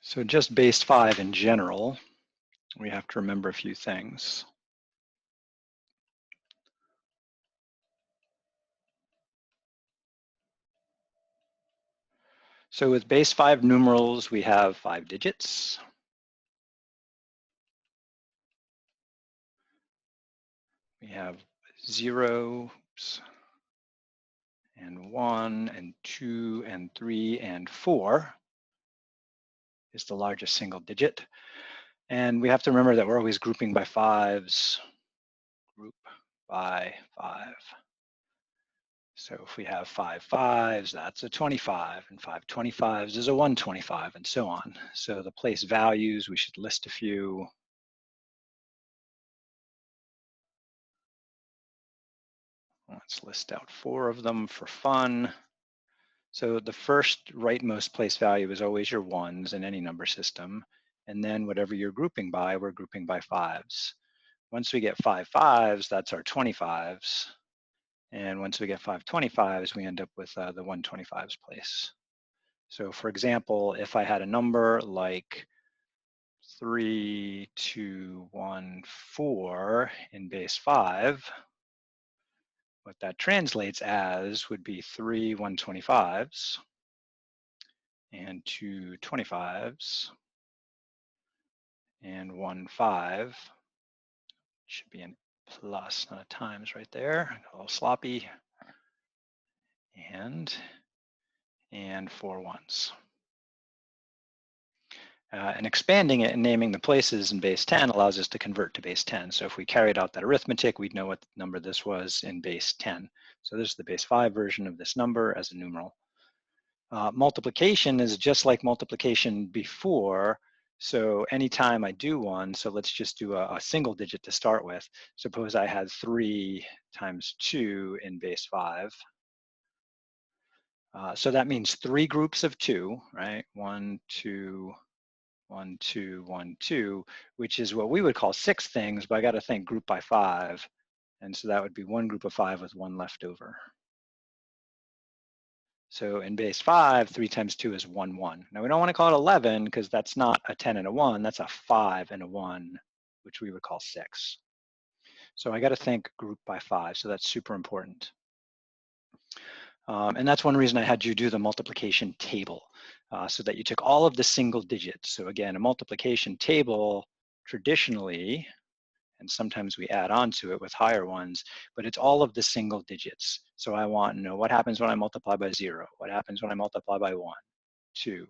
So just base 5 in general, we have to remember a few things. So with base 5 numerals, we have 5 digits. We have 0s and 1 and 2 and 3 and 4 is the largest single digit. And we have to remember that we're always grouping by 5s, group by 5. So if we have 5 5s, that's a 25, and 5 25s is a 125, and so on. So the place values, we should list a few. Let's list out 4 of them for fun. So the first rightmost place value is always your 1s in any number system. And then whatever you're grouping by, we're grouping by 5s. Once we get 5 5s, that's our 25s. And once we get 5 25s, we end up with the 125s place. So for example, if I had a number like 3214 in base 5, what that translates as would be 3 125s and 2 25s and 1 5. Should be a plus, not a times right there. A little sloppy. And 4 1s. And expanding it and naming the places in base 10 allows us to convert to base 10. So if we carried out that arithmetic, we'd know what number this was in base 10. So this is the base 5 version of this number as a numeral. Multiplication is just like multiplication before. So anytime I do one, so let's just do a single digit to start with. Suppose I had 3 times 2 in base 5. So that means 3 groups of 2, right? 1, 2, 1, 2, 1, 2, which is what we would call 6 things, but I got to think group by 5. And so that would be 1 group of 5 with 1 left over. So in base 5, 3 times 2 is 1, 1. Now we don't want to call it 11 because that's not a 10 and a 1, that's a 5 and a 1, which we would call 6. So I got to think group by 5, so that's super important. And that's one reason I had you do the multiplication table, so that you took all of the single digits. So again, a multiplication table traditionally, and sometimes we add on to it with higher ones, but it's all of the single digits. So I want to know what happens when I multiply by 0, what happens when I multiply by 1, 2,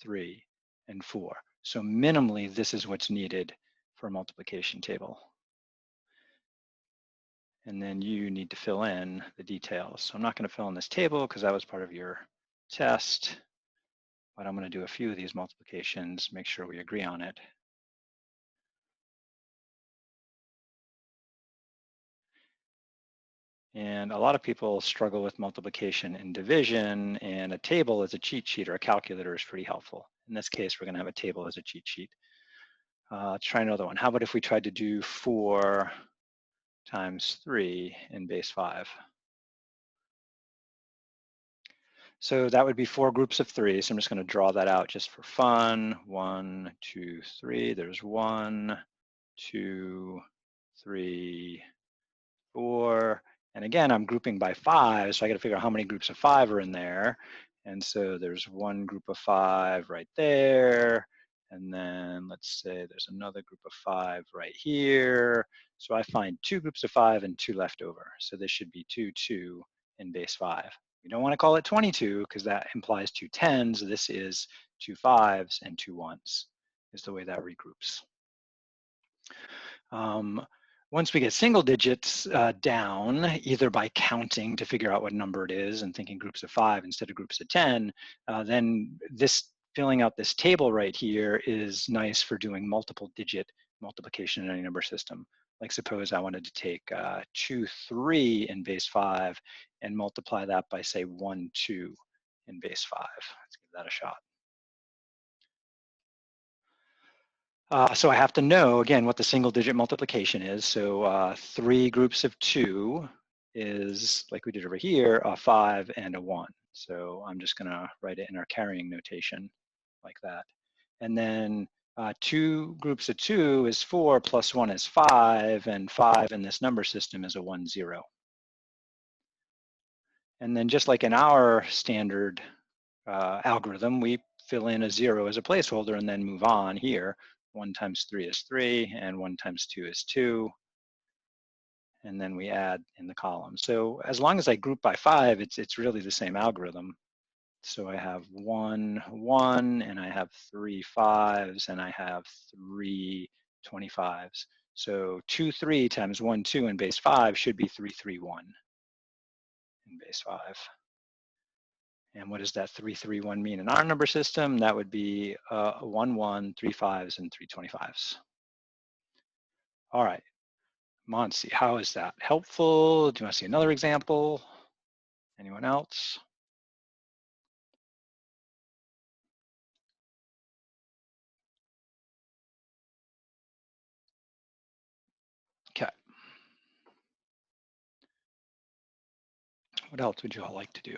3, and 4. So minimally, this is what's needed for a multiplication table. And then you need to fill in the details. So I'm not going to fill in this table because that was part of your test, but I'm going to do a few of these multiplications, make sure we agree on it. And a lot of people struggle with multiplication and division, and a table as a cheat sheet or a calculator is pretty helpful. In this case, we're going to have a table as a cheat sheet. Let's try another one. How about if we tried to do 4 times 3 in base 5? So that would be 4 groups of 3. So I'm just going to draw that out just for fun. 1, 2, 3. There's 1, 2, 3, 4. And again, I'm grouping by 5, so I got to figure out how many groups of 5 are in there. And so there's 1 group of 5 right there. And then let's say there's another group of 5 right here. So I find 2 groups of 5 and 2 left over. So this should be 2, 2 in base 5. We don't want to call it 22 because that implies 2 10s. This is 2 5s and 2 1s is the way that regroups. Once we get single digits down, either by counting to figure out what number it is and thinking groups of 5 instead of groups of 10, then this filling out this table right here is nice for doing multiple digit multiplication in any number system. Like suppose I wanted to take 2, 3 in base 5 and multiply that by say 1, 2 in base 5. Let's give that a shot. So I have to know, again, what the single digit multiplication is. So 3 groups of 2 is, like we did over here, a 5 and a 1. So I'm just going to write it in our carrying notation like that. And then 2 groups of 2 is 4, plus 1 is 5, and 5 in this number system is a 1, 0. And then just like in our standard algorithm, we fill in a 0 as a placeholder and then move on here. 1 times 3 is 3, and 1 times 2 is 2. And then we add in the column. So as long as I group by 5, it's really the same algorithm. So I have 1, 1, and I have 3 5s, and I have 3 25s. So 2, 3 times 1, 2 in base 5 should be 3, 3, 1 in base 5. And what does that 3, 3, 1 mean in our number system? That would be 1, 1, 3 5s, and 3 25s. All right, Monsi, how is that helpful? Do you want to see another example? Anyone else? Okay. What else would you all like to do?